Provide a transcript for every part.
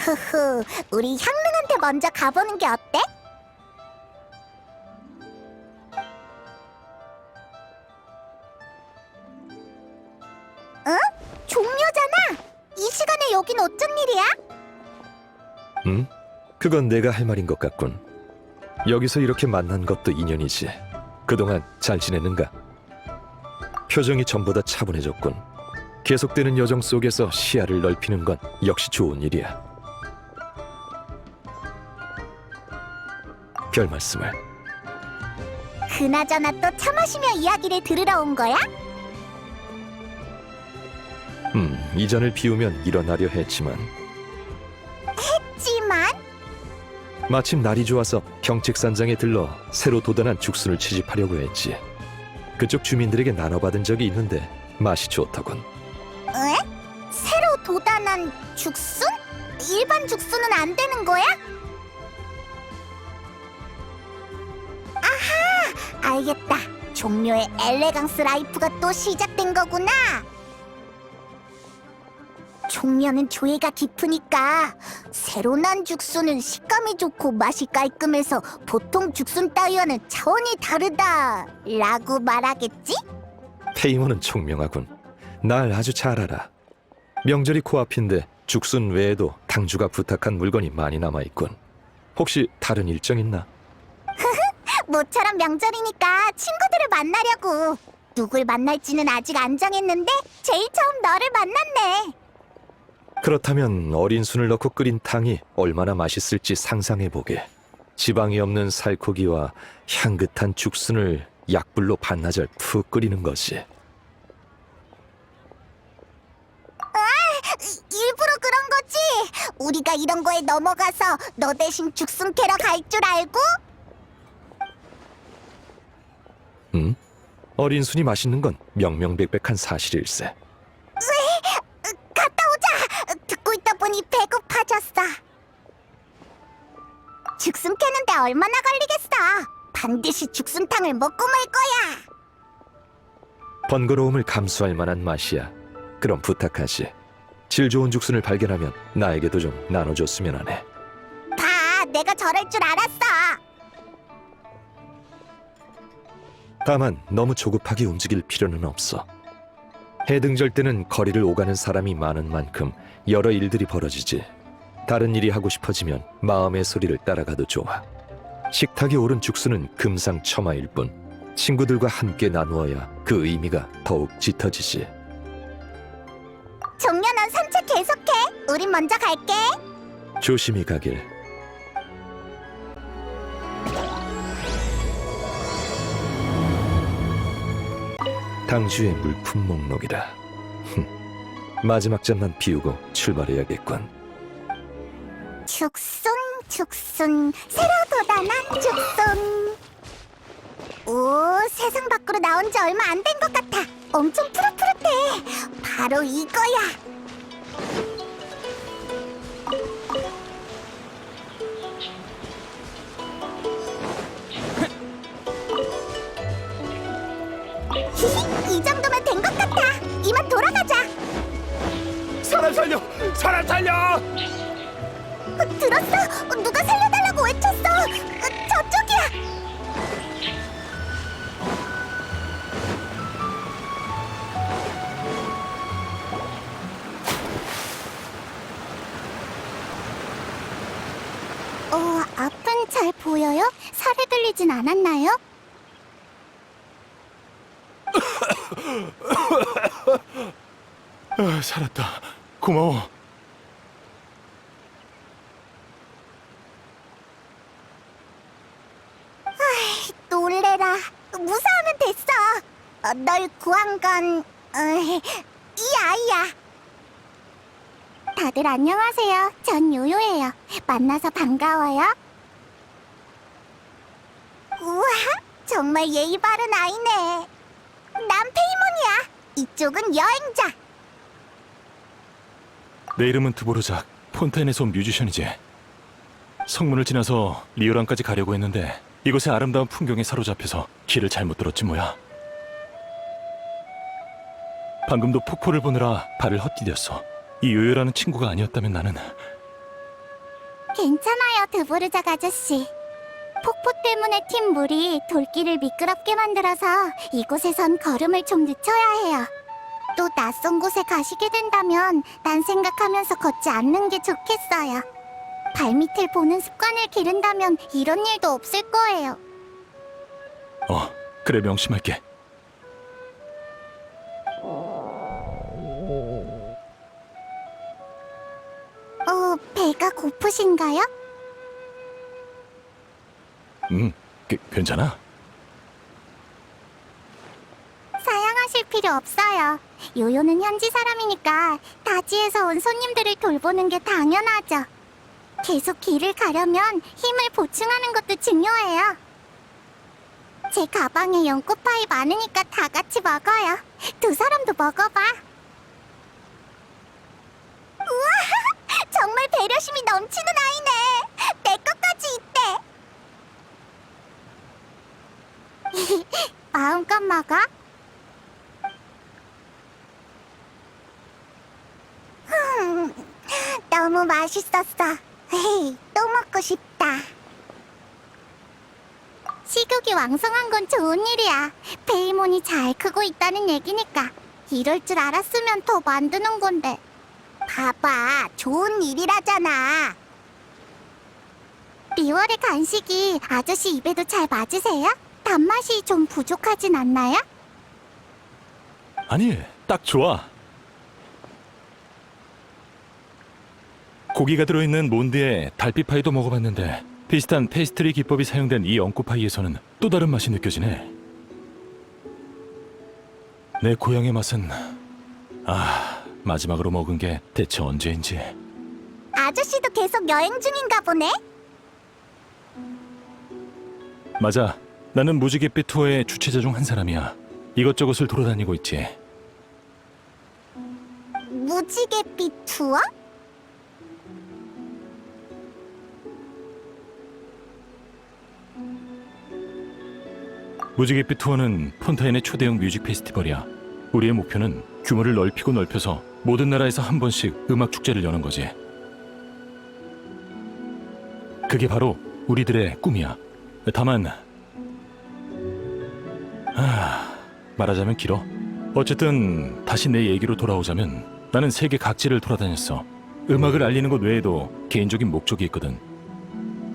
흐흐, 우리 향릉한테 먼저 가보는 게 어때? 응? 종묘잖아. 이 시간에 여긴 어쩐 일이야? 응? 그건 내가 할 말인 것 같군. 여기서 이렇게 만난 것도 인연이지. 그동안 잘 지냈는가? 표정이 전보다 차분해졌군. 계속되는 여정 속에서 시야를 넓히는 건 역시 좋은 일이야. 별 말씀을. 그나저나 또 차 마시며 이야기를 들으러 온 거야? 이전을 비우면 일어나려 했지만 했지만? 마침 날이 좋아서 경책산장에 들러 새로 도단한 죽순을 채집하려고 했지. 그쪽 주민들에게 나눠받은 적이 있는데 맛이 좋더군. 에? 새로 도단한 죽순? 일반 죽순은 안 되는 거야? 아하! 알겠다. 종묘의 엘레강스 라이프가 또 시작된 거구나. 종묘는 조예가 깊으니까 새로 난 죽순은 식감이 좋고 맛이 깔끔해서 보통 죽순 따위와는 차원이 다르다 라고 말하겠지? 페이몬은 총명하군. 날 아주 잘 알아. 명절이 코앞인데 죽순 외에도 당주가 부탁한 물건이 많이 남아있군. 혹시 다른 일정 있나? 모처럼 명절이니까 친구들을 만나려고. 누굴 만날지는 아직 안 정했는데 제일 처음 너를 만났네. 그렇다면 어린 순을 넣고 끓인 탕이 얼마나 맛있을지 상상해보게. 지방이 없는 살코기와 향긋한 죽순을 약불로 반나절 푹 끓이는 것이. 일부러 그런 거지? 우리가 이런 거에 넘어가서 너 대신 죽순 캐러 갈 줄 알고? 응? 어린 순이 맛있는 건 명명백백한 사실일세. 갔다 오자. 듣고 있다 보니 배고파졌어. 죽순 캐는데 얼마나 걸리겠어. 반드시 죽순탕을 먹고 말 거야. 번거로움을 감수할 만한 맛이야. 그럼 부탁하지. 질 좋은 죽순을 발견하면 나에게도 좀 나눠줬으면 하네. 봐, 내가 저럴 줄 알았어. 다만 너무 조급하게 움직일 필요는 없어. 해등절 때는 거리를 오가는 사람이 많은 만큼 여러 일들이 벌어지지. 다른 일이 하고 싶어지면 마음의 소리를 따라가도 좋아. 식탁에 오른 죽순은 금상첨화일 뿐 친구들과 함께 나누어야 그 의미가 더욱 짙어지지. 종려, 넌 산책 계속해. 우린 먼저 갈게. 조심히 가길. 당주의 물품 목록이다. 마지막 잔만 비우고 출발해야겠군. 죽순, 새로 도단한 죽순. 오, 세상 밖으로 나온 지 얼마 안 된 것 같아. 엄청 푸릇푸릇해. 바로 이거야. 히히, 이 정도면 된 것 같아. 이만 돌아가자. 사람 살려! 사람 살려! 들었어? 누가 살려달라고 외쳤어. 저쪽이야. 앞은 잘 보여요? 살에 들리진 않았나요? 살았다. 고마워. 놀래라. 무사하면 됐어. 널 구한 건 이 아이야. 다들 안녕하세요. 전 요요예요. 만나서 반가워요. 우와, 정말 예의 바른 아이네. 난 페이몬이야. 이쪽은 여행자. 내 이름은 드보르작. 폰타인에서 온 뮤지션이지. 성문을 지나서 리오랑까지 가려고 했는데 이곳의 아름다운 풍경에 사로잡혀서 길을 잘못 들었지 뭐야. 방금도 폭포를 보느라 발을 헛디뎠어. 이 요요라는 친구가 아니었다면 나는... 괜찮아요, 드보르작 아저씨. 폭포 때문에 튄 물이 돌길을 미끄럽게 만들어서 이곳에선 걸음을 좀 늦춰야 해요. 또 낯선 곳에 가시게 된다면 난 생각하면서 걷지 않는 게 좋겠어요. 발밑을 보는 습관을 기른다면 이런 일도 없을 거예요. 그래 명심할게. 배가 고프신가요? 괜찮아? 사양하실 필요 없어요. 요요는 현지 사람이니까 다지에서 온 손님들을 돌보는 게 당연하죠. 계속 길을 가려면 힘을 보충하는 것도 중요해요. 제 가방에 연꽃파이 많으니까 다 같이 먹어요. 두 사람도 먹어봐. 우와, 정말 배려심이 넘치는 아이네. 내 것까지 있대. 마음껏 먹어. 너무 맛있었어. 또 먹고 싶다. 식욕이 왕성한 건 좋은 일이야. 페이몬이 잘 크고 있다는 얘기니까. 이럴 줄 알았으면 더 만드는 건데. 봐봐, 좋은 일이라잖아. 리월의 간식이 아저씨 입에도 잘 맞으세요? 단맛이 좀 부족하진 않나요? 아니, 딱 좋아. 고기가 들어있는 몬드에 달빛파이도 먹어봤는데 비슷한 페이스트리 기법이 사용된 이 연꽃파이에서는 또 다른 맛이 느껴지네. 내 고향의 맛은 마지막으로 먹은 게 대체 언제인지. 아저씨도 계속 여행 중인가 보네? 맞아. 나는 무지갯빛 투어의 주최자 중 한 사람이야. 이것저것을 돌아다니고 있지. 무지갯빛 투어? 무지갯빛 투어는 폰타인의 초대형 뮤직 페스티벌이야. 우리의 목표는 규모를 넓히고 넓혀서 모든 나라에서 한 번씩 음악 축제를 여는 거지. 그게 바로 우리들의 꿈이야. 다만 말하자면 길어. 어쨌든 다시 내 얘기로 돌아오자면 나는 세계 각지를 돌아다녔어. 음악을 알리는 것 외에도 개인적인 목적이 있거든.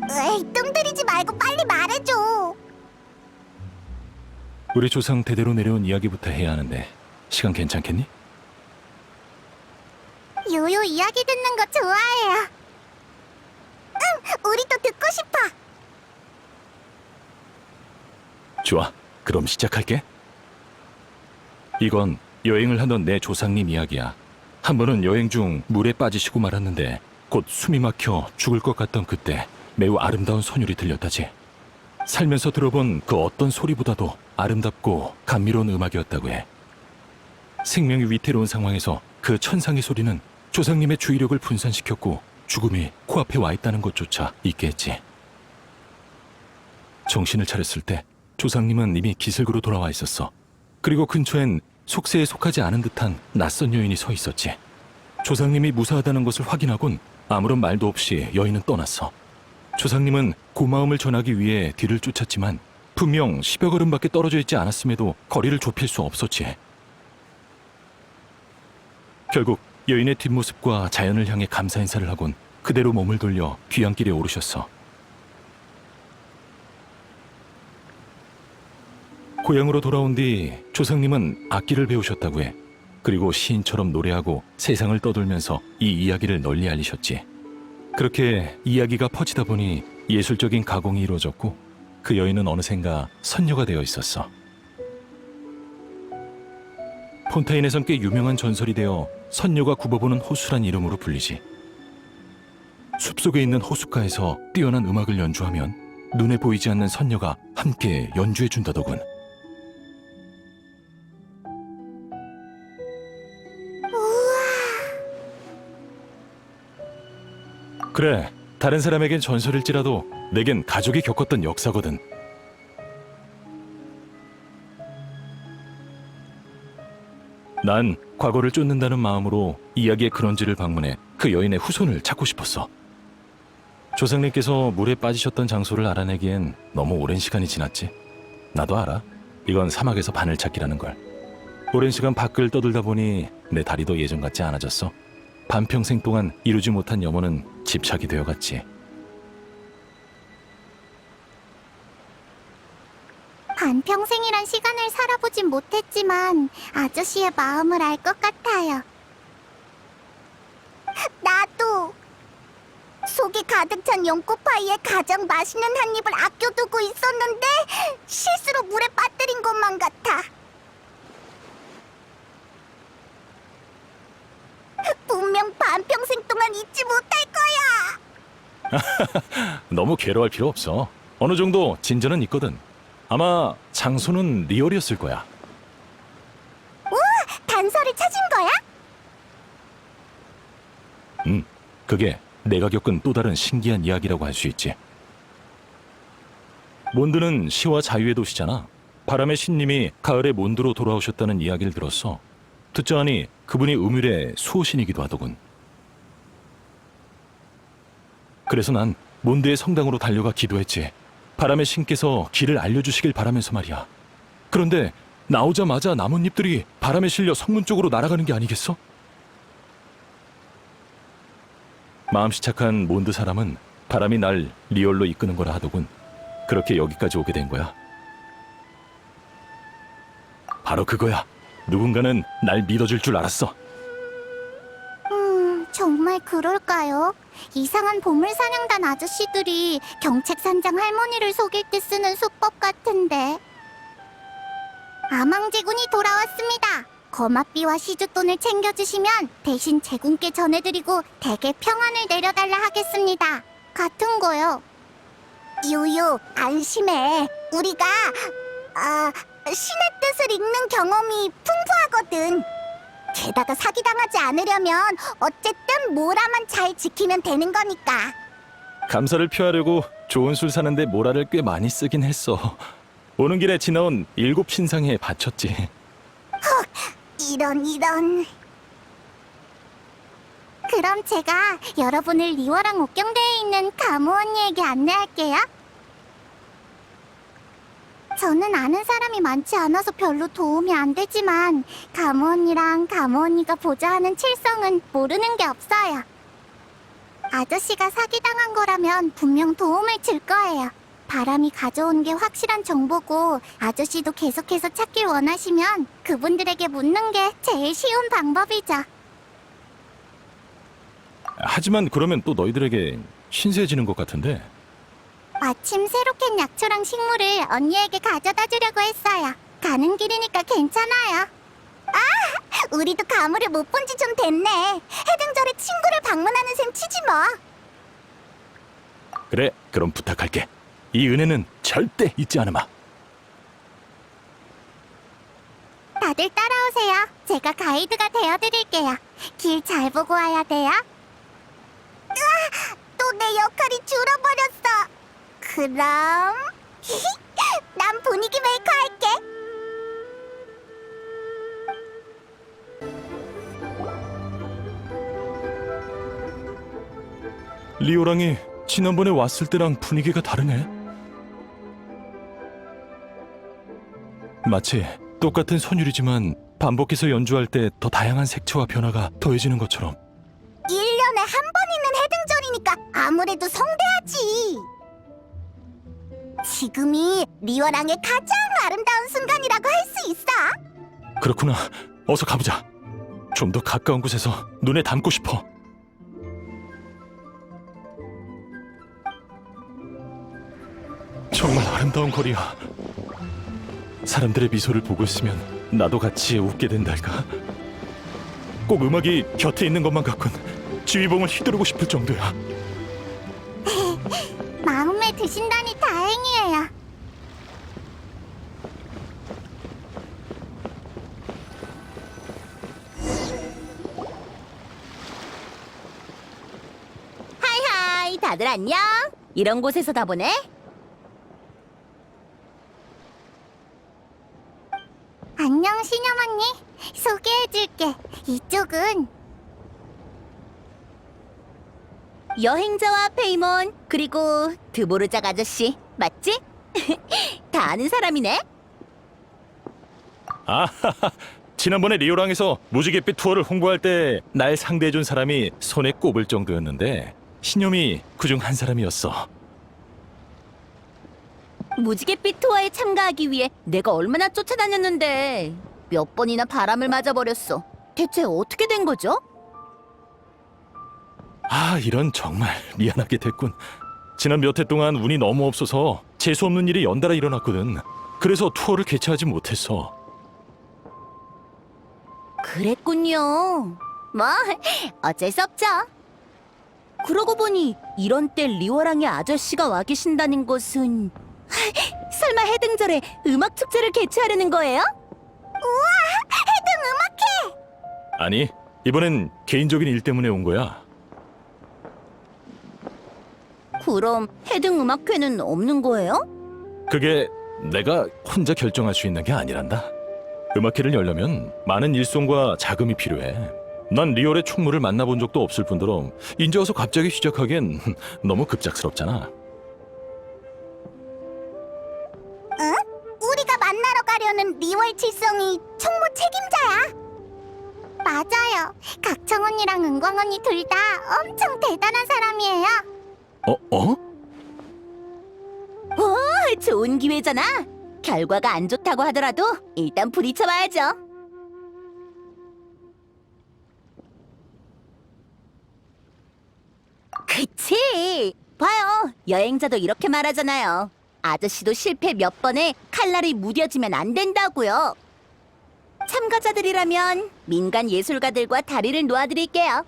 에이, 뜸 들이지 말고 빨리 말해줘. 우리 조상 대대로 내려온 이야기부터 해야 하는데 시간 괜찮겠니? 요요 이야기 듣는 거 좋아해요. 응, 우리도 듣고 싶어. 좋아, 그럼 시작할게. 이건 여행을 하던 내 조상님 이야기야. 한 번은 여행 중 물에 빠지시고 말았는데 곧 숨이 막혀 죽을 것 같던 그때 매우 아름다운 선율이 들렸다지. 살면서 들어본 그 어떤 소리보다도 아름답고 감미로운 음악이었다고 해. 생명이 위태로운 상황에서 그 천상의 소리는 조상님의 주의력을 분산시켰고 죽음이 코앞에 와 있다는 것조차 잊게 했지. 정신을 차렸을 때 조상님은 이미 기슭으로 돌아와 있었어. 그리고 근처엔 속세에 속하지 않은 듯한 낯선 여인이 서 있었지. 조상님이 무사하다는 것을 확인하곤 아무런 말도 없이 여인은 떠났어. 조상님은 고마움을 전하기 위해 뒤를 쫓았지만 분명 10여 걸음밖에 떨어져 있지 않았음에도 거리를 좁힐 수 없었지. 결국 여인의 뒷모습과 자연을 향해 감사 인사를 하곤 그대로 몸을 돌려 귀향길에 오르셨어. 고향으로 돌아온 뒤 조상님은 악기를 배우셨다고 해. 그리고 시인처럼 노래하고 세상을 떠돌면서 이 이야기를 널리 알리셨지. 그렇게 이야기가 퍼지다 보니 예술적인 가공이 이루어졌고 그 여인은 어느샌가 선녀가 되어 있었어. 폰타인에선 꽤 유명한 전설이 되어 선녀가 굽어보는 호수란 이름으로 불리지. 숲속에 있는 호숫가에서 뛰어난 음악을 연주하면 눈에 보이지 않는 선녀가 함께 연주해준다더군. 그래, 다른 사람에겐 전설일지라도 내겐 가족이 겪었던 역사거든. 난 과거를 쫓는다는 마음으로 이야기의 근원지를 방문해 그 여인의 후손을 찾고 싶었어. 조상님께서 물에 빠지셨던 장소를 알아내기엔 너무 오랜 시간이 지났지. 나도 알아. 이건 사막에서 바늘찾기라는 걸. 오랜 시간 밖을 떠돌다 보니 내 다리도 예전 같지 않아졌어. 반평생 동안 이루지 못한 염원은 집착이 되어갔지. 반평생이란 시간을 살아보진 못했지만 아저씨의 마음을 알 것 같아요. 나도 속이 가득 찬 연꽃파이에 가장 맛있는 한 입을 아껴두고 있었는데 실수로 물에 빠뜨린 것만 같아. 분명 반평생 동안 잊지 못할 거야. 너무 괴로워할 필요 없어. 어느 정도 진전은 있거든. 아마 장소는 리얼이었을 거야. 단서를 찾은 거야? 그게 내가 겪은 또 다른 신기한 이야기라고 할 수 있지. 몬드는 시와 자유의 도시잖아. 바람의 신님이 가을에 몬드로 돌아오셨다는 이야기를 들었어. 듣자 하니 그분이 음율의 수호신이기도 하더군. 그래서 난 몬드의 성당으로 달려가 기도했지. 바람의 신께서 길을 알려주시길 바라면서 말이야. 그런데 나오자마자 나뭇잎들이 바람에 실려 성문 쪽으로 날아가는 게 아니겠어? 마음씨 착한 몬드 사람은 바람이 날 리얼로 이끄는 거라 하더군. 그렇게 여기까지 오게 된 거야. 바로 그거야. 누군가는 날 믿어줄 줄 알았어. 정말 그럴까요? 이상한 보물사냥단 아저씨들이 경책산장 할머니를 속일 때 쓰는 수법 같은데. 아망제군이 돌아왔습니다. 거맛비와 시주돈을 챙겨주시면 대신 제군께 전해드리고 댁에 평안을 내려달라 하겠습니다. 같은 거요. 요요, 안심해. 우리가 신의 뜻을 읽는 경험이 풍부하거든. 게다가 사기당하지 않으려면 어쨌든 모라만 잘 지키면 되는 거니까. 감사를 표하려고 좋은 술 사는데 모라를 꽤 많이 쓰긴 했어. 오는 길에 지나온 7신상에 바쳤지. 이런. 그럼 제가 여러분을 리워랑 옥경대에 있는 가무 언니에게 안내할게요. 저는 아는 사람이 많지 않아서 별로 도움이 안 되지만 가무 언니랑 가무 언니가 보좌하는 칠성은 모르는 게 없어요. 아저씨가 사기당한 거라면 분명 도움을 줄 거예요. 바람이 가져온 게 확실한 정보고 아저씨도 계속해서 찾길 원하시면 그분들에게 묻는 게 제일 쉬운 방법이죠. 하지만 그러면 또 너희들에게 신세해지는 것 같은데. 마침 새로 캔 약초랑 식물을 언니에게 가져다 주려고 했어요. 가는 길이니까 괜찮아요. 우리도 가물을 못 본 지 좀 됐네. 해등절에 친구를 방문하는 셈 치지 뭐. 그래, 그럼 부탁할게. 이 은혜는 절대 잊지 않으마. 다들 따라오세요. 제가 가이드가 되어드릴게요. 길 잘 보고 와야 돼요. 또 내 역할이 줄어버렸어. 그럼 난 분위기 메이커 할게. 리오랑이 지난번에 왔을 때랑 분위기가 다르네. 마치 똑같은 선율이지만 반복해서 연주할 때 더 다양한 색채와 변화가 더해지는 것처럼. 1년에 한 번 있는 해등절이니까 아무래도 성대하지. 지금이 리워랑의 가장 아름다운 순간이라고 할 수 있어. 그렇구나. 어서 가보자. 좀 더 가까운 곳에서 눈에 담고 싶어. 정말 아름다운 거리야. 사람들의 미소를 보고 있으면 나도 같이 웃게 된달까. 꼭 음악이 곁에 있는 것만 같군. 지휘봉을 휘두르고 싶을 정도야. 마음에 드신다니 다행이에요. 하이하이, 다들 안녕? 이런 곳에서 다 보네? 안녕 신영 언니. 소개해줄게. 이쪽은 여행자와 페이몬, 그리고 드보르작 아저씨, 맞지? 다 아는 사람이네? 지난번에 리오랑에서 무지갯빛 투어를 홍보할 때 날 상대해준 사람이 손에 꼽을 정도였는데 신념이 그중 한 사람이었어. 무지갯빛 투어에 참가하기 위해 내가 얼마나 쫓아다녔는데 몇 번이나 바람을 맞아버렸어. 대체 어떻게 된 거죠? 이런 정말 미안하게 됐군. 지난 몇 해 동안 운이 너무 없어서 재수 없는 일이 연달아 일어났거든. 그래서 투어를 개최하지 못했어. 그랬군요. 뭐 어쩔 수 없죠. 그러고 보니 이런 때 리워랑의 아저씨가 와 계신다는 것은 설마 해등절에 음악 축제를 개최하려는 거예요? 아니, 이번엔 개인적인 일 때문에 온 거야. 그럼 해등 음악회는 없는 거예요? 그게 내가 혼자 결정할 수 있는 게 아니란다. 음악회를 열려면 많은 일손과 자금이 필요해. 난 리얼의 총무를 만나본 적도 없을 뿐더러 이제 와서 갑자기 시작하기엔 너무 급작스럽잖아. 우리가 만나러 가려는 리월 칠성이 총무 책임자야. 맞아요. 각청 언니랑 은광 언니 둘 다 엄청 대단한 사람이에요. 좋은 기회잖아. 결과가 안 좋다고 하더라도 일단 부딪혀봐야죠. 그치? 봐요. 여행자도 이렇게 말하잖아요. 아저씨도 실패 몇 번에 칼날이 무뎌지면 안 된다고요. 참가자들이라면 민간 예술가들과 다리를 놓아드릴게요.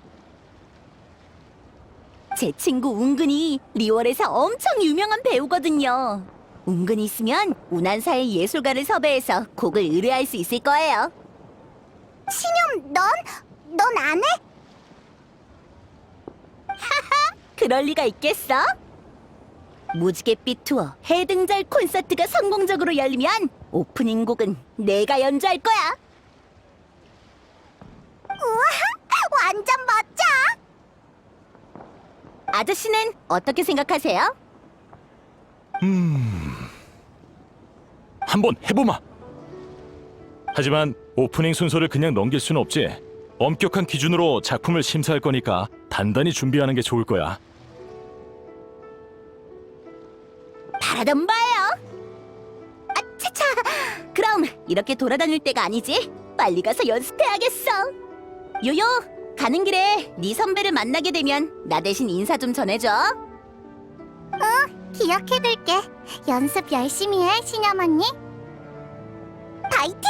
제 친구 웅근이 리월에서 엄청 유명한 배우거든요. 웅근이 있으면 운한사의 예술가를 섭외해서 곡을 의뢰할 수 있을 거예요. 신영, 넌 안 해? 그럴 리가 있겠어? 무지갯빛 투어 해등절 콘서트가 성공적으로 열리면 오프닝 곡은 내가 연주할 거야. 완전 멋져. 아저씨는 어떻게 생각하세요? 한번 해보마. 하지만 오프닝 순서를 그냥 넘길 수는 없지. 엄격한 기준으로 작품을 심사할 거니까 단단히 준비하는 게 좋을 거야. 바라던 바예요. 아차차. 그럼 이렇게 돌아다닐 때가 아니지. 빨리 가서 연습해야겠어. 요요, 가는 길에 네 선배를 만나게 되면 나 대신 인사 좀 전해줘. 기억해둘게. 연습 열심히 해, 신영 언니. 파이팅!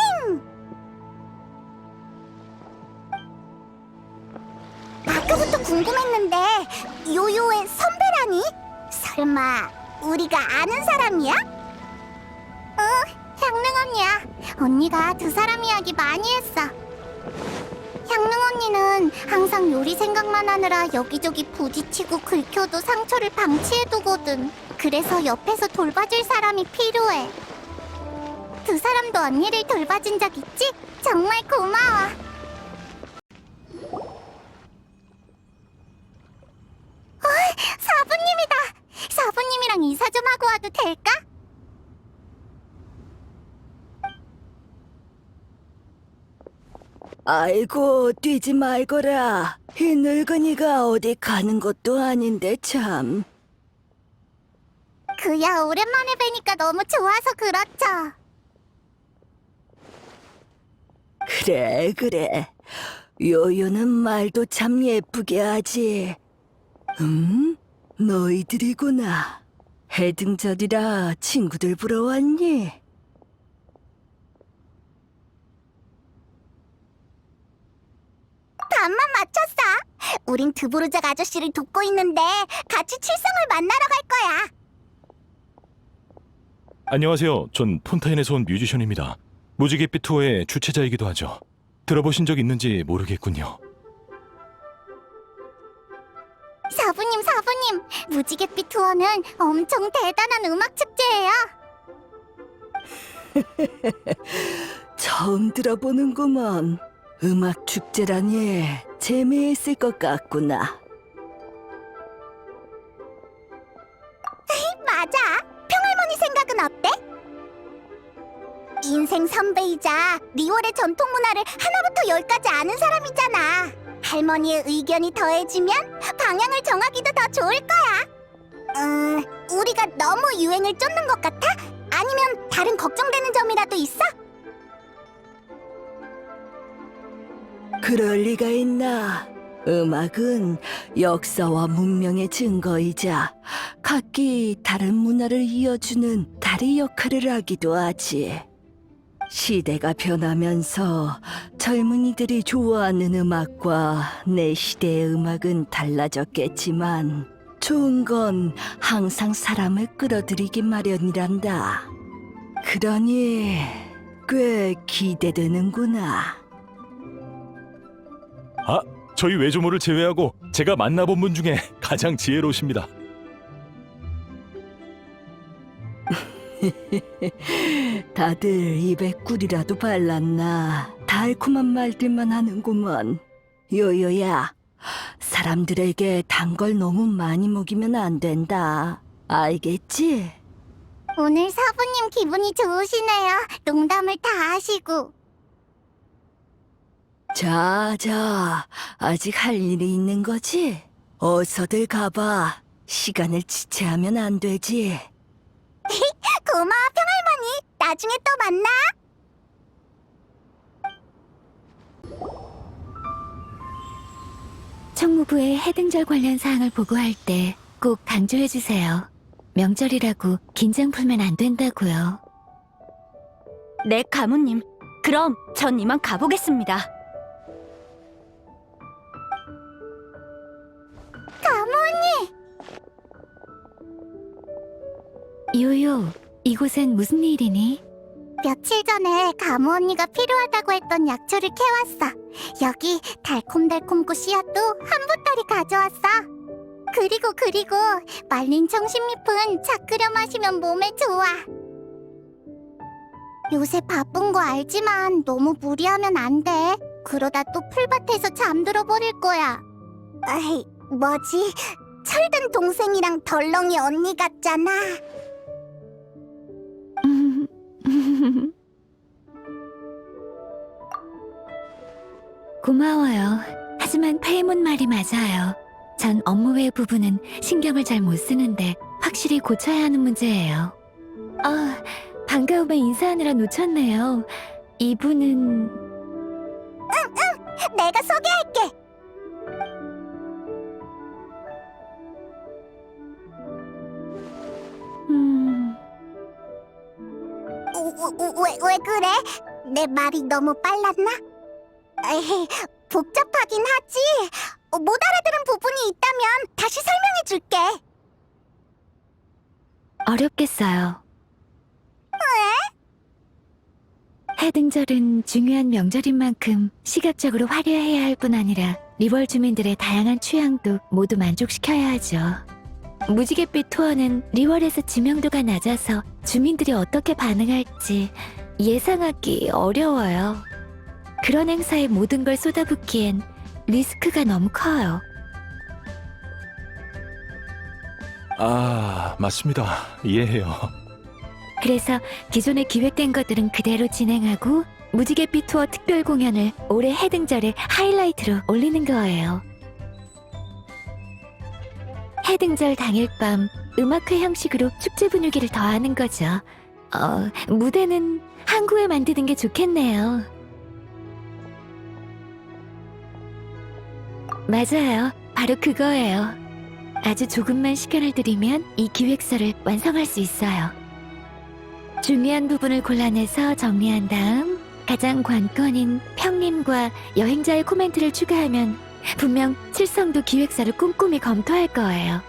아까부터 궁금했는데 요요의 선배라니? 설마 우리가 아는 사람이야? 향릉 언니야. 언니가 두 사람 이야기 많이 했어. 향릉 언니는 항상 요리 생각만 하느라 여기저기 부딪히고 긁혀도 상처를 방치해두거든. 그래서 옆에서 돌봐줄 사람이 필요해. 두 사람도 언니를 돌봐준 적 있지? 정말 고마워. 사부님이다. 사부님이랑 인사 좀 하고 와도 될까? 아이고, 뛰지 말거라. 이 늙은이가 어디 가는 것도 아닌데 참. 그야 오랜만에 뵈니까 너무 좋아서 그렇죠. 그래. 요요는 말도 참 예쁘게 하지. 너희들이구나. 해등절이라 친구들 보러 왔니? 반만 맞췄어. 우린 드보르작 아저씨를 돕고 있는데 같이 칠성을 만나러 갈 거야. 안녕하세요. 전 폰타인에서 온 뮤지션입니다. 무지갯빛 투어의 주최자이기도 하죠. 들어보신 적 있는지 모르겠군요. 사부님, 무지갯빛 투어는 엄청 대단한 음악 축제예요. 처음 들어보는구먼. 음악 축제라니 재미있을 것 같구나. 동생 선배이자 리월의 전통 문화를 하나부터 열까지 아는 사람이잖아. 할머니의 의견이 더해지면 방향을 정하기도 더 좋을 거야. 우리가 너무 유행을 쫓는 것 같아? 아니면 다른 걱정되는 점이라도 있어? 그럴 리가 있나? 음악은 역사와 문명의 증거이자 각기 다른 문화를 이어주는 다리 역할을 하기도 하지. 시대가 변하면서 젊은이들이 좋아하는 음악과 내 시대의 음악은 달라졌겠지만 좋은 건 항상 사람을 끌어들이기 마련이란다. 그러니 꽤 기대되는구나. 아, 저희 외조모를 제외하고 제가 만나본 분 중에 가장 지혜로우십니다. 다들 입에 꿀이라도 발랐나 달콤한 말들만 하는구먼. 요요야, 사람들에게 단 걸 너무 많이 먹이면 안 된다. 알겠지? 오늘 사부님 기분이 좋으시네요. 농담을 다 하시고. 자, 아직 할 일이 있는 거지? 어서들 가봐. 시간을 지체하면 안 되지. 고마워, 평할머니. 나중에 또 만나. 총무부에 해등절 관련 사항을 보고할 때 꼭 강조해주세요. 명절이라고 긴장 풀면 안 된다고요. 네, 가무님. 그럼 전 이만 가보겠습니다. 요요, 이곳엔 무슨 일이니? 며칠 전에 가무 언니가 필요하다고 했던 약초를 캐왔어. 여기 달콤달콤고 씨앗도 한 보따리 가져왔어. 그리고 말린 청심잎은 차 끓여 마시면 몸에 좋아. 요새 바쁜 거 알지만 너무 무리하면 안 돼. 그러다 또 풀밭에서 잠들어 버릴 거야. 에이, 뭐지? 철든 동생이랑 덜렁이 언니 같잖아. 고마워요. 하지만 페이몬 말이 맞아요. 전 업무 외 부분은 신경을 잘 못 쓰는데 확실히 고쳐야 하는 문제예요. 아, 반가움에 인사하느라 놓쳤네요. 이분은... 내가 소개할게. 왜 그래? 내 말이 너무 빨랐나? 에이, 복잡하긴 하지. 못 알아들은 부분이 있다면 다시 설명해 줄게. 어렵겠어요. 해등절은 중요한 명절인 만큼 시각적으로 화려해야 할 뿐 아니라 리월 주민들의 다양한 취향도 모두 만족시켜야 하죠. 무지갯빛 투어는 리월에서知名도가 낮아서 주민들이 어떻게 반응할지 예상하기 어려워요. 그런 행사에 모든 걸 쏟아붓기엔 리스크가 너무 커요. 아, 맞습니다. 이해해요. 그래서 기존에 기획된 것들은 그대로 진행하고 무지갯빛 투어 특별 공연을 올해 해등절의 하이라이트로 올리는 거예요. 해등절 당일 밤 음악회 형식으로 축제 분위기를 더하는 거죠. 무대는 항구에 만드는 게 좋겠네요. 맞아요. 바로 그거예요. 아주 조금만 시간을 들이면 이 기획서를 완성할 수 있어요. 중요한 부분을 골라내서 정리한 다음 가장 관건인 평님과 여행자의 코멘트를 추가하면 분명 칠성도 기획서를 꼼꼼히 검토할 거예요.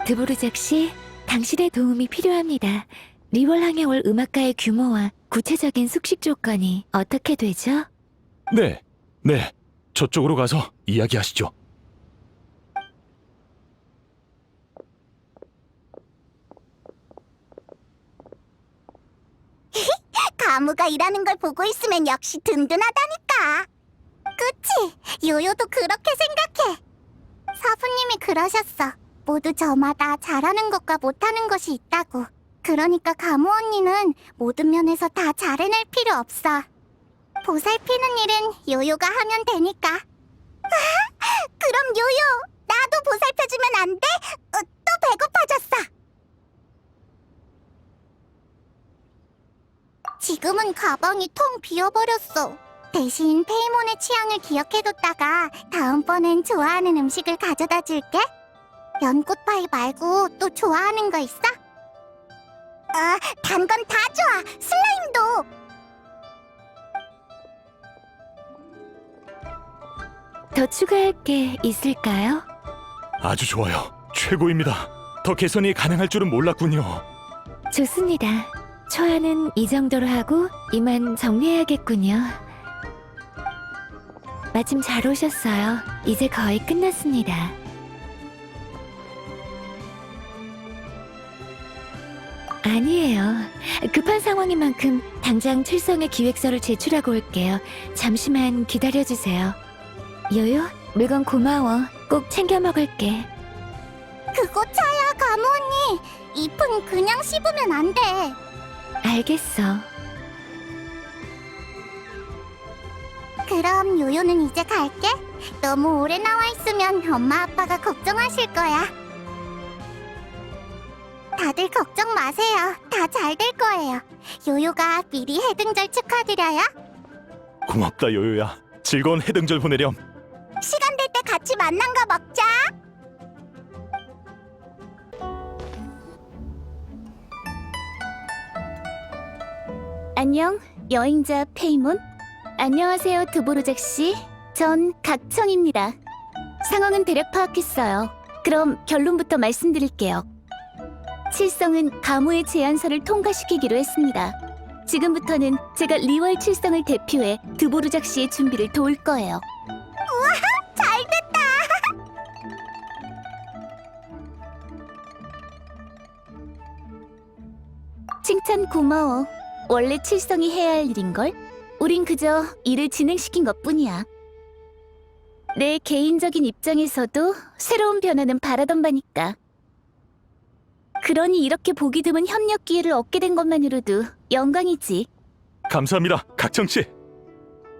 드보르작 씨, 당신의 도움이 필요합니다. 리월항에 올 음악가의 규모와 구체적인 숙식 조건이 어떻게 되죠? 네. 저쪽으로 가서 이야기하시죠. 가무가 일하는 걸 보고 있으면 역시 든든하다니까. 그치? 요요도 그렇게 생각해. 사부님이 그러셨어. 모두 저마다 잘하는 것과 못하는 것이 있다고. 그러니까 가무 언니는 모든 면에서 다 잘해낼 필요 없어. 보살피는 일은 요요가 하면 되니까. 그럼 요요, 나도 보살펴주면 안 돼? 또 배고파졌어. 지금은 가방이 텅 비어버렸어. 대신 페이몬의 취향을 기억해뒀다가 다음번엔 좋아하는 음식을 가져다 줄게. 연꽃파이 말고 또 좋아하는 거 있어? 단 건 다 좋아. 슬라임도. 더 추가할 게 있을까요? 아주 좋아요. 최고입니다. 더 개선이 가능할 줄은 몰랐군요. 좋습니다. 초안은 이 정도로 하고 이만 정리해야겠군요. 마침 잘 오셨어요. 이제 거의 끝났습니다. 아니에요. 급한 상황인 만큼 당장 칠성의 기획서를 제출하고 올게요. 잠시만 기다려주세요. 요요, 물건 고마워. 꼭 챙겨 먹을게. 그거 차야, 가무 언니. 잎은 그냥 씹으면 안 돼. 알겠어. 그럼 요요는 이제 갈게. 너무 오래 나와 있으면 엄마 아빠가 걱정하실 거야. 다들 걱정 마세요. 다 잘 될 거예요. 요요가 미리 해등절 축하드려요. 고맙다 요요야. 즐거운 해등절 보내렴. 시간 될 때 같이 만난 거 먹자. 안녕, 여행자 페이몬. 안녕하세요, 드보르작 씨. 전 각청입니다. 상황은 대략 파악했어요. 그럼 결론부터 말씀드릴게요. 칠성은 가무의 제안서를 통과시키기로 했습니다. 지금부터는 제가 리월 칠성을 대표해 드보르작 씨의 준비를 도울 거예요. 잘됐다. 칭찬 고마워. 원래 칠성이 해야 할 일인걸? 우린 그저 일을 진행시킨 것뿐이야. 내 개인적인 입장에서도 새로운 변화는 바라던 바니까. 그러니 이렇게 보기 드문 협력 기회를 얻게 된 것만으로도 영광이지. 감사합니다, 각청씨.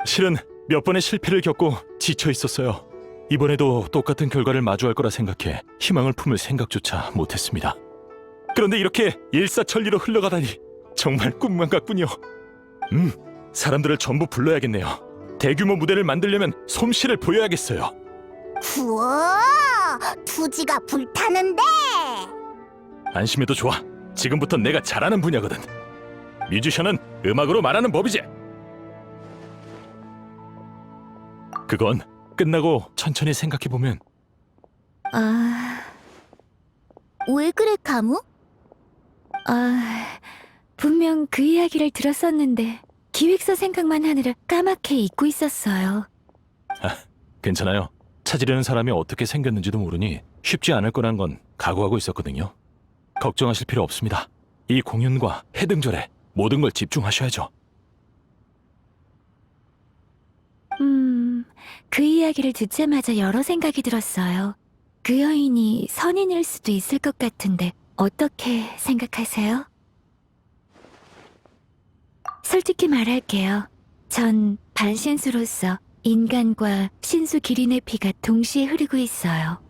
실은 몇 번의 실패를 겪고 지쳐 있었어요. 이번에도 똑같은 결과를 마주할 거라 생각해 희망을 품을 생각조차 못했습니다. 그런데 이렇게 일사천리로 흘러가다니 정말 꿈만 같군요. 사람들을 전부 불러야겠네요. 대규모 무대를 만들려면 솜씨를 보여야겠어요. 우와, 투지가 불타는데. 안심해도 좋아. 지금부터 내가 잘하는 분야거든. 뮤지션은 음악으로 말하는 법이지. 그건 끝나고 천천히 생각해보면. 왜 그래, 가무? 분명 그 이야기를 들었었는데 기획서 생각만 하느라 까맣게 잊고 있었어요. 괜찮아요. 찾으려는 사람이 어떻게 생겼는지도 모르니 쉽지 않을 거란 건 각오하고 있었거든요. 걱정하실 필요 없습니다. 이 공연과 해등절에 모든 걸 집중하셔야죠. 그 이야기를 듣자마자 여러 생각이 들었어요. 그 여인이 선인일 수도 있을 것 같은데 어떻게 생각하세요? 솔직히 말할게요. 전 반신수로서 인간과 신수 기린의 피가 동시에 흐르고 있어요.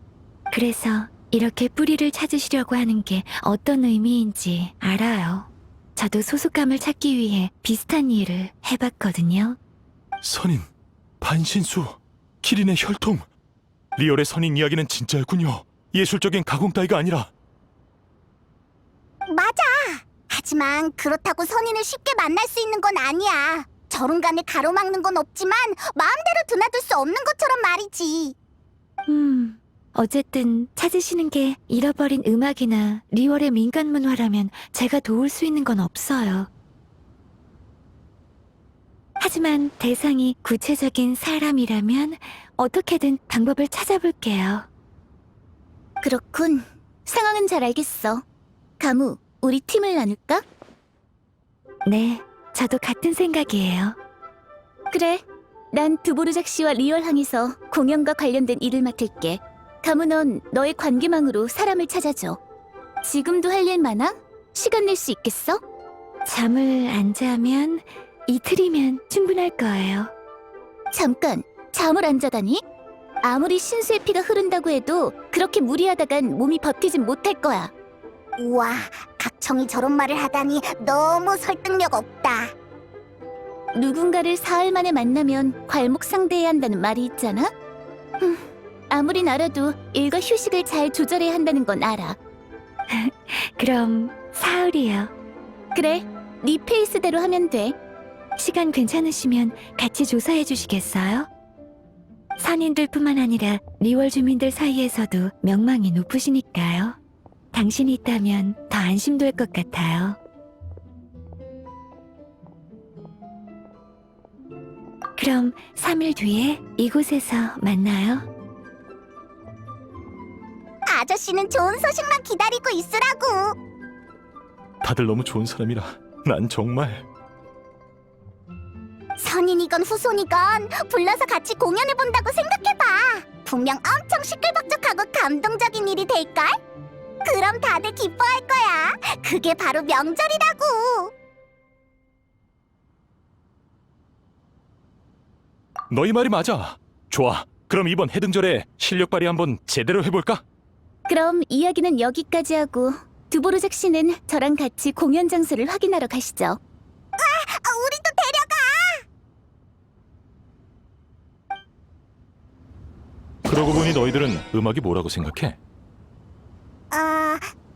그래서 이렇게 뿌리를 찾으시려고 하는 게 어떤 의미인지 알아요. 저도 소속감을 찾기 위해 비슷한 일을 해봤거든요. 선인, 반신수, 기린의 혈통. 리얼의 선인 이야기는 진짜였군요. 예술적인 가공 따위가 아니라. 맞아. 하지만 그렇다고 선인을 쉽게 만날 수 있는 건 아니야. 저run간을 가로막는 건 없지만 마음대로 드나들 수 없는 것처럼 말이지. 어쨌든 찾으시는 게 잃어버린 음악이나 리월의 민간 문화라면 제가 도울 수 있는 건 없어요. 하지만 대상이 구체적인 사람이라면 어떻게든 방법을 찾아볼게요. 그렇군. 상황은 잘 알겠어. 가무, 우리 팀을 나눌까? 네, 저도 같은 생각이에요. 그래. 난 드보르작 씨와 리얼항에서 공연과 관련된 일을 맡을게. 가무, 넌 너의 관계망으로 사람을 찾아줘. 지금도 할 일 많아? 시간 낼 수 있겠어? 잠을 안 자면 이틀이면 충분할 거예요. 잠깐, 잠을 안 자다니? 아무리 신수의 피가 흐른다고 해도 그렇게 무리하다간 몸이 버티진 못할 거야. 우와, 각청이 저런 말을 하다니 너무 설득력 없다. 누군가를 사흘 만에 만나면 괄목상대해야 한다는 말이 있잖아? 아무리 알아도 일과 휴식을 잘 조절해야 한다는 건 알아. 그럼 사흘이요. 그래, 네 페이스대로 하면 돼. 시간 괜찮으시면 같이 조사해 주시겠어요? 선인들뿐만 아니라 리월 주민들 사이에서도 명망이 높으시니까요. 당신이 있다면 더 안심될 것 같아요. 그럼 3일 뒤에 이곳에서 만나요. 아저씨는 좋은 소식만 기다리고 있으라고. 다들 너무 좋은 사람이라 난 정말. 선인이건 후손이건 불러서 같이 공연해본다고 생각해봐. 분명 엄청 시끌벅적하고 감동적인 일이 될걸? 그럼 다들 기뻐할 거야. 그게 바로 명절이라고. 너희 말이 맞아. 좋아. 그럼 이번 해등절에 실력 발휘 한번 제대로 해볼까? 그럼 이야기는 여기까지 하고 두보르작 씨는 저랑 같이 공연 장소를 확인하러 가시죠. 우리도 데려가. 그러고 보니 너희들은 음악이 뭐라고 생각해?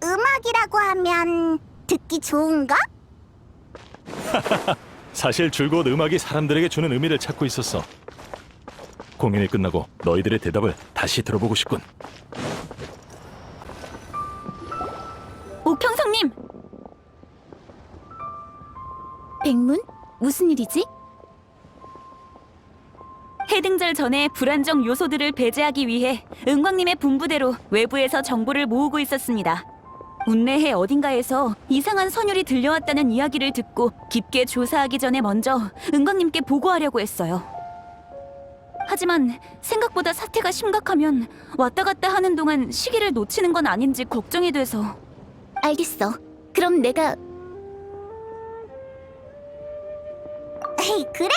음악이라고 하면 듣기 좋은 거? 사실 줄곧 음악이 사람들에게 주는 의미를 찾고 있었어. 공연이 끝나고 너희들의 대답을 다시 들어보고 싶군. 옥형성님! 백문? 무슨 일이지? 해등절 전에 불안정 요소들을 배제하기 위해 은광님의 분부대로 외부에서 정보를 모으고 있었습니다. 운내해 어딘가에서 이상한 선율이 들려왔다는 이야기를 듣고 깊게 조사하기 전에 먼저 은광님께 보고하려고 했어요. 하지만 생각보다 사태가 심각하면 왔다 갔다 하는 동안 시기를 놓치는 건 아닌지 걱정이 돼서. 알겠어. 그럼 내가... 에이, 그래.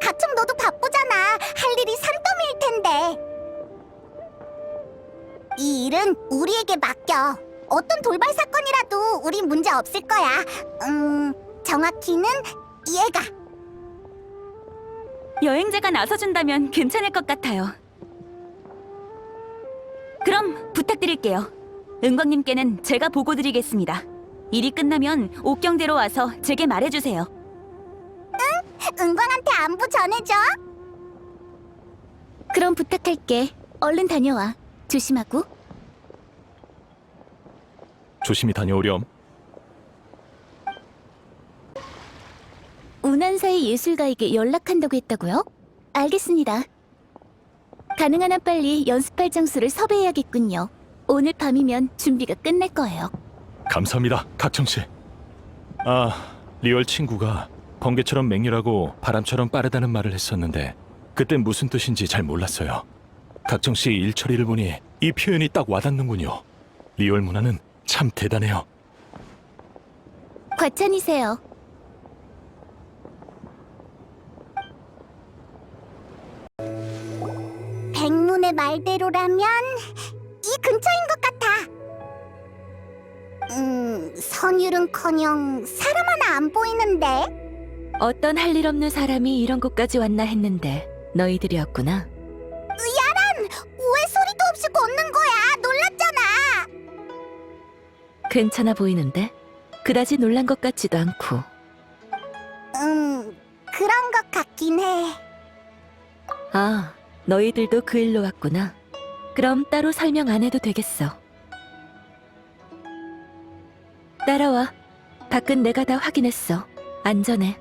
각청 너도 바쁘잖아. 할 일이 산더미일 텐데. 이 일은 우리에게 맡겨. 어떤 돌발 사건이라도 우린 문제 없을 거야. 정확히는 얘가. 여행자가 나서준다면 괜찮을 것 같아요. 그럼 부탁드릴게요. 은광님께는 제가 보고드리겠습니다. 일이 끝나면 옥경대로 와서 제게 말해주세요. 은광한테 안부 전해줘. 그럼 부탁할게. 얼른 다녀와. 조심하고. 조심히 다녀오렴. 운한사의 예술가에게 연락한다고 했다고요? 알겠습니다. 가능한 한 빨리 연습할 장소를 섭외해야겠군요. 오늘 밤이면 준비가 끝날 거예요. 감사합니다, 각청씨. 리얼 친구가 번개처럼 맹렬하고 바람처럼 빠르다는 말을 했었는데 그땐 무슨 뜻인지 잘 몰랐어요. 각청씨 일 처리를 보니 이 표현이 딱 와닿는군요. 리얼 문화는 참 대단해요. 과찬이세요. 백문의 말대로라면 이 근처인 것 같아. 선율은커녕 사람 하나 안 보이는데. 어떤 할 일 없는 사람이 이런 곳까지 왔나 했는데 너희들이었구나. 왜 소리도 없이 걷는 거야? 놀랐잖아. 괜찮아 보이는데? 그다지 놀란 것 같지도 않고. 그런 것 같긴 해. 아, 너희들도 그 일로 왔구나. 그럼 따로 설명 안 해도 되겠어. 따라와. 밖은 내가 다 확인했어. 안전해.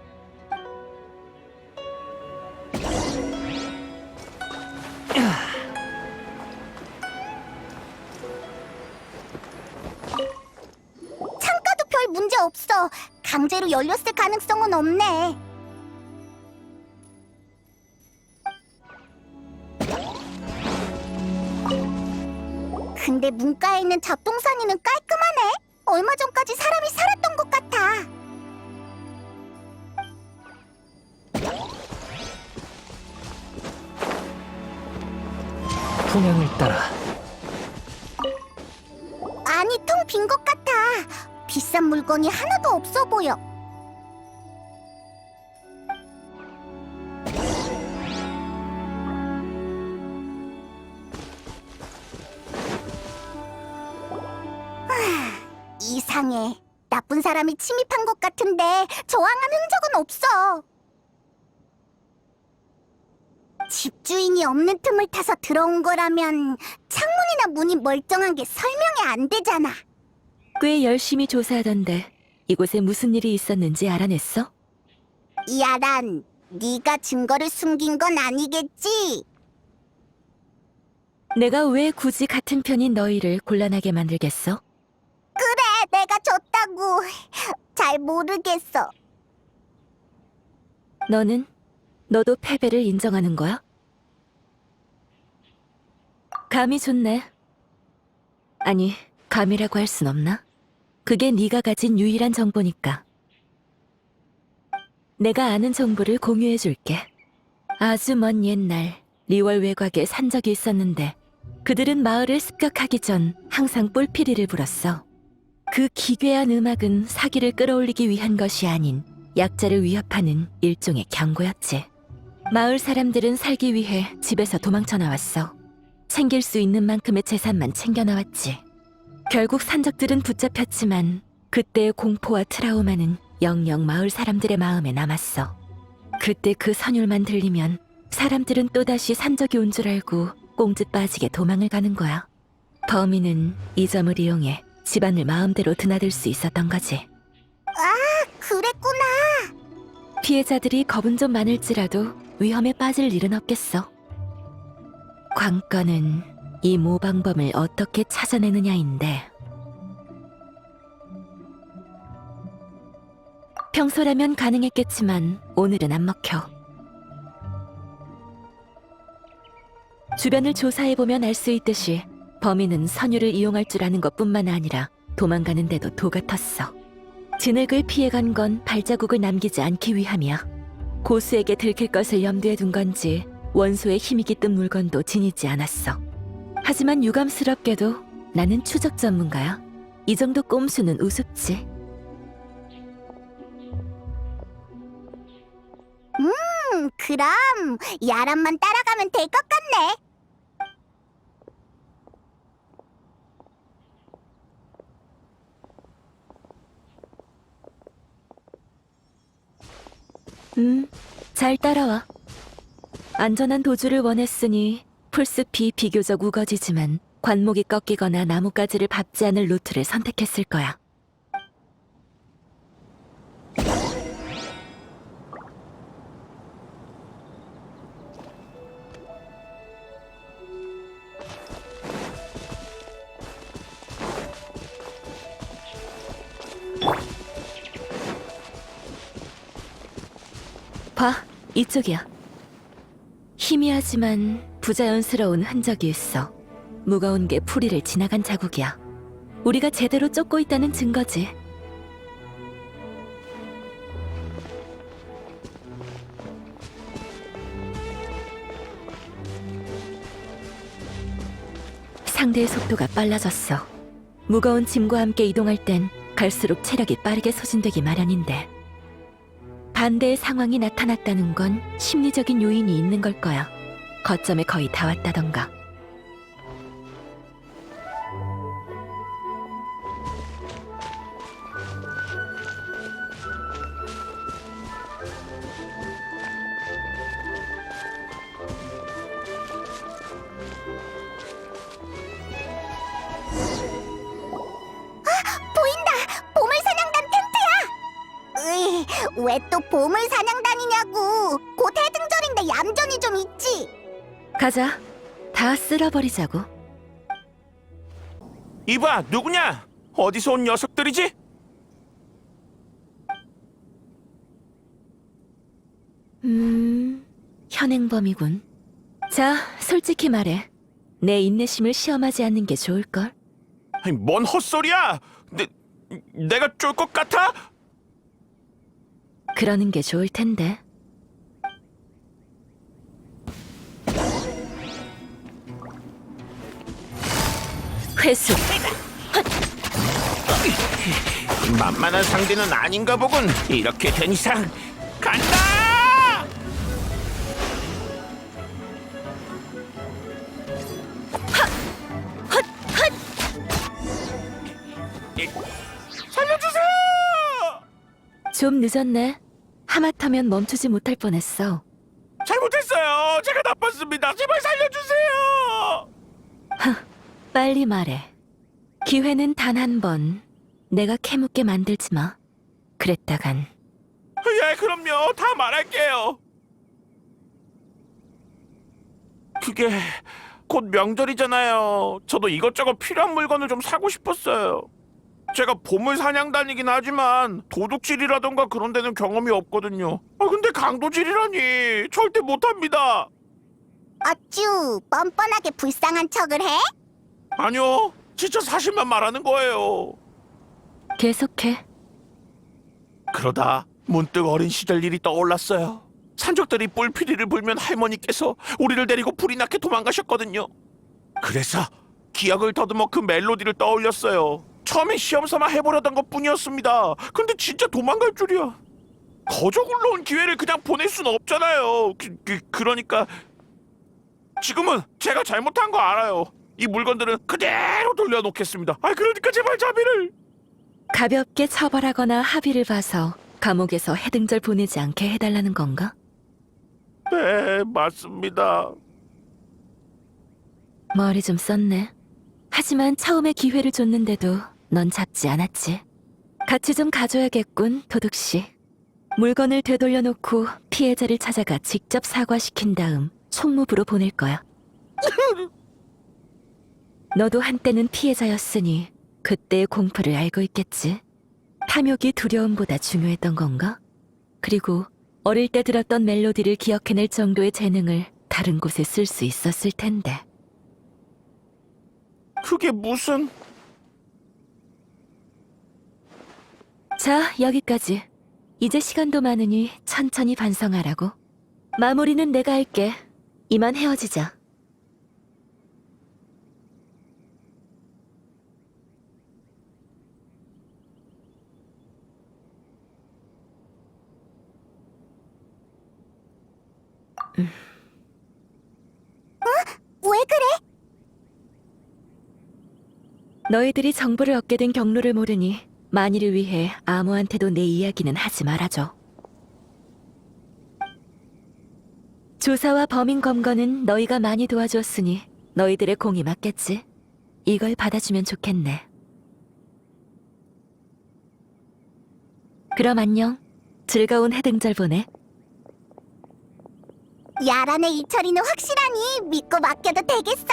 창가도 별 문제 없어. 강제로 열렸을 가능성은 없네. 근데 문가에 있는 잡동사니는 깔끔하네. 얼마 전까지 사람이 살았던 것 같아. 풍향을 따라 아니, 텅 빈 것 같아. 비싼 물건이 하나도 없어 보여. 이상해. 나쁜 사람이 침입한 것 같은데 저항한 흔적은 없어. 집주인이 없는 틈을 타서 들어온 거라면 창문이나 문이 멀쩡한 게 설명이 안 되잖아. 꽤 열심히 조사하던데 이곳에 무슨 일이 있었는지 알아냈어? 야란, 네가 증거를 숨긴 건 아니겠지? 내가 왜 굳이 같은 편인 너희를 곤란하게 만들겠어? 그래, 내가 졌다고. 잘 모르겠어. 너도 패배를 인정하는 거야? 감이 좋네. 아니, 감이라고 할 순 없나? 그게 네가 가진 유일한 정보니까. 내가 아는 정보를 공유해 줄게. 아주 먼 옛날 리월 외곽에 산적이 있었는데 그들은 마을을 습격하기 전 항상 뿔피리를 불었어. 그 기괴한 음악은 사기를 끌어올리기 위한 것이 아닌 약자를 위협하는 일종의 경고였지. 마을 사람들은 살기 위해 집에서 도망쳐 나왔어. 챙길 수 있는 만큼의 재산만 챙겨 나왔지. 결국 산적들은 붙잡혔지만 그때의 공포와 트라우마는 영영 마을 사람들의 마음에 남았어. 그때 그 선율만 들리면 사람들은 또다시 산적이 온 줄 알고 꽁짓 빠지게 도망을 가는 거야. 범인은 이 점을 이용해 집안을 마음대로 드나들 수 있었던 거지. 그랬구나. 피해자들이 겁은 좀 많을지라도 위험에 빠질 일은 없겠어. 관건은 이 모방범을 어떻게 찾아내느냐인데 평소라면 가능했겠지만 오늘은 안 먹혀. 주변을 조사해보면 알 수 있듯이 범인은 선율을 이용할 줄 아는 것뿐만 아니라 도망가는데도 도 같았어. 진흙을 피해간 건 발자국을 남기지 않기 위함이야. 고수에게 들킬 것을 염두에 둔 건지 원소의 힘이 깃든 물건도 지니지 않았어. 하지만 유감스럽게도 나는 추적 전문가야. 이 정도 꼼수는 우습지. 그럼 야란만 따라가면 될 것 같네. 잘 따라와. 안전한 도주를 원했으니 풀숲이 비교적 우거지지만 관목이 꺾이거나 나뭇가지를 밟지 않을 루트를 선택했을 거야. 봐, 이쪽이야. 희미하지만 부자연스러운 흔적이 있어. 무거운 게 풀이를 지나간 자국이야. 우리가 제대로 쫓고 있다는 증거지. 상대의 속도가 빨라졌어. 무거운 짐과 함께 이동할 땐 갈수록 체력이 빠르게 소진되기 마련인데 반대의 상황이 나타났다는 건 심리적인 요인이 있는 걸 거야. 거점에 거의 다 왔다던가. 왜 또 보물 사냥단이냐고. 곧 해등절인데 얌전히 좀 있지. 가자. 다 쓸어버리자고. 이봐, 누구냐? 어디서 온 녀석들이지? 현행범이군. 자, 솔직히 말해. 내 인내심을 시험하지 않는 게 좋을걸? 아니, 뭔 헛소리야! 내가 쫄 것 같아? 그러는 게 좋을 텐데. 회수. 만만한 상대는 아닌가 보군. 이렇게 된 이상 간다! 살려주세요! 좀 늦었네. 하마터면 멈추지 못할 뻔했어. 잘못했어요. 제가 나빴습니다. 제발 살려주세요. 빨리 말해. 기회는 단 한 번. 내가 캐묻게 만들지 마. 그랬다간 예, 그럼요. 다 말할게요. 그게 곧 명절이잖아요. 저도 이것저것 필요한 물건을 좀 사고 싶었어요. 제가 보물 사냥단이긴 하지만 도둑질이라던가 그런 데는 경험이 없거든요. 근데 강도질이라니 절대 못합니다. 어쭈, 뻔뻔하게 불쌍한 척을 해? 아니요, 진짜 사실만 말하는 거예요. 계속해. 그러다 문득 어린 시절 일이 떠올랐어요. 산적들이 뿔피리를 불면 할머니께서 우리를 데리고 불이 나게 도망가셨거든요. 그래서 기억을 더듬어 그 멜로디를 떠올렸어요. 처음에 시험삼아 해보려던 것뿐이었습니다. 근데 진짜 도망갈 줄이야. 거저 굴러온 기회를 그냥 보낼 수는 없잖아요. 그러니까 지금은 제가 잘못한 거 알아요. 이 물건들은 그대로 돌려놓겠습니다. 그러니까 제발 자비를. 가볍게 처벌하거나 합의를 봐서 감옥에서 해등절 보내지 않게 해달라는 건가? 네, 맞습니다. 머리 좀 썼네. 하지만 처음에 기회를 줬는데도 넌 잡지 않았지. 같이 좀 가져야겠군, 도둑씨. 물건을 되돌려놓고 피해자를 찾아가 직접 사과시킨 다음 총무부로 보낼 거야. 너도 한때는 피해자였으니 그때의 공포를 알고 있겠지. 탐욕이 두려움보다 중요했던 건가? 그리고 어릴 때 들었던 멜로디를 기억해낼 정도의 재능을 다른 곳에 쓸 수 있었을 텐데. 그게 무슨... 자, 여기까지. 이제 시간도 많으니 천천히 반성하라고. 마무리는 내가 할게. 이만 헤어지자. 왜 그래? 너희들이 정보를 얻게 된 경로를 모르니 만일을 위해 아무한테도 내 이야기는 하지 말아줘. 조사와 범인 검거는 너희가 많이 도와줬으니 너희들의 공이 맞겠지? 이걸 받아주면 좋겠네. 그럼 안녕. 즐거운 해등절 보내. 야란의 이철이는 확실하니 믿고 맡겨도 되겠어.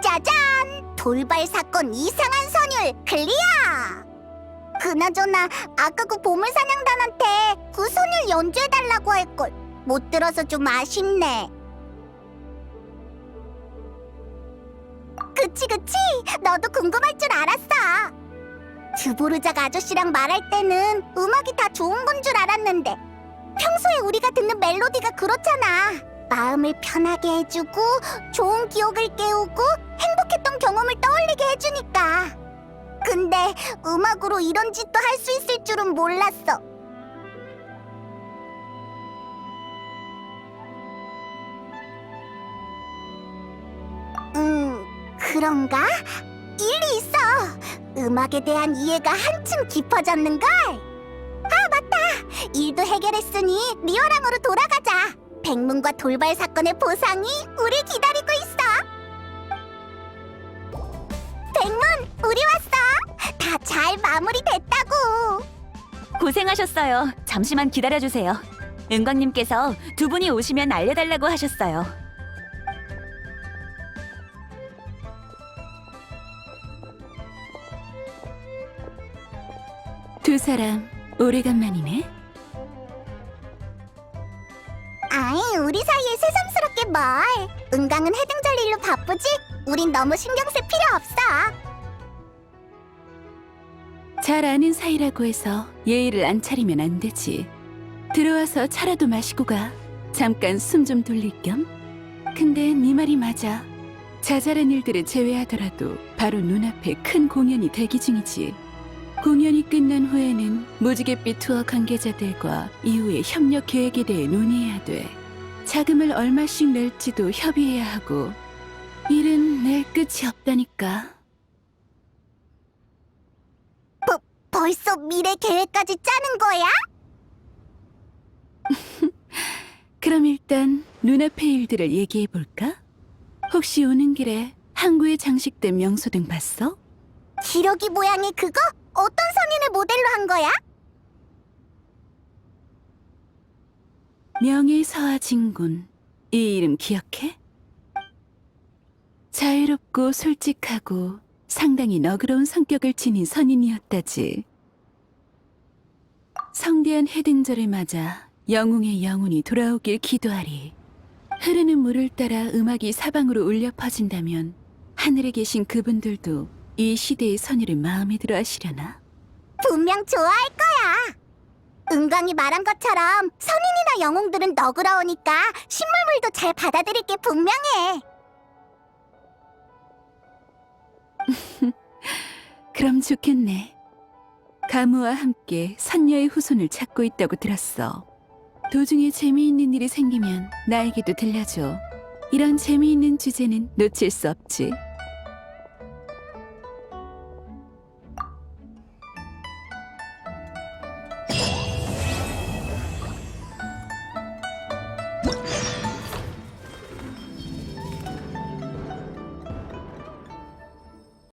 짜잔! 돌발 사건 이상한 선율 클리어! 그나저나 아까 그 보물사냥단한테 그 선율 연주해달라고 할걸. 못 들어서 좀 아쉽네. 그치 너도 궁금할 줄 알았어. 드보르작 아저씨랑 말할 때는 음악이 다 좋은 건 줄 알았는데 평소에 우리가 듣는 멜로디가 그렇잖아. 마음을 편하게 해주고 좋은 기억을 깨우고 행복했던 경험을 떠올리게 해주니까. 근데 음악으로 이런 짓도 할 수 있을 줄은 몰랐어. 그런가? 일리 있어. 음악에 대한 이해가 한층 깊어졌는걸. 아, 맞다. 일도 해결했으니 리오랑으로 돌아가자. 백문과 돌발 사건의 보상이 우리 기다리고 있어. 백문, 우리 왔어. 다 잘 마무리됐다고. 고생하셨어요. 잠시만 기다려주세요. 은광님께서 두 분이 오시면 알려달라고 하셨어요. 두 사람 오래간만이네. 아이, 우리 사이에 새삼스럽게 뭘. 은강은 해등절 일로 바쁘지? 우린 너무 신경 쓸 필요 없어. 잘 아는 사이라고 해서 예의를 안 차리면 안 되지. 들어와서 차라도 마시고 가. 잠깐 숨 좀 돌릴 겸. 근데 네 말이 맞아. 자잘한 일들을 제외하더라도 바로 눈앞에 큰 공연이 대기 중이지. 공연이 끝난 후에는 무지갯빛 투어 관계자들과 이후의 협력 계획에 대해 논의해야 돼. 자금을 얼마씩 낼지도 협의해야 하고. 일은 낼 끝이 없다니까. 벌써 미래 계획까지 짜는 거야? 그럼 일단 눈앞의 일들을 얘기해 볼까? 혹시 오는 길에 항구에 장식된 명소등 봤어? 기러기 모양의 그거? 어떤 선인을 모델로 한 거야? 명예서화 진군. 이 이름 기억해? 자유롭고 솔직하고 상당히 너그러운 성격을 지닌 선인이었다지. 성대한 해등절을 맞아 영웅의 영혼이 돌아오길 기도하리. 흐르는 물을 따라 음악이 사방으로 울려 퍼진다면 하늘에 계신 그분들도 이 시대의 선율을 마음에 들어 하시려나? 분명 좋아할 거야. 은광이 말한 것처럼 선인이나 영웅들은 너그러우니까 신물물도 잘 받아들일 게 분명해. 그럼 좋겠네. 가무와 함께 선녀의 후손을 찾고 있다고 들었어. 도중에 재미있는 일이 생기면 나에게도 들려줘. 이런 재미있는 주제는 놓칠 수 없지.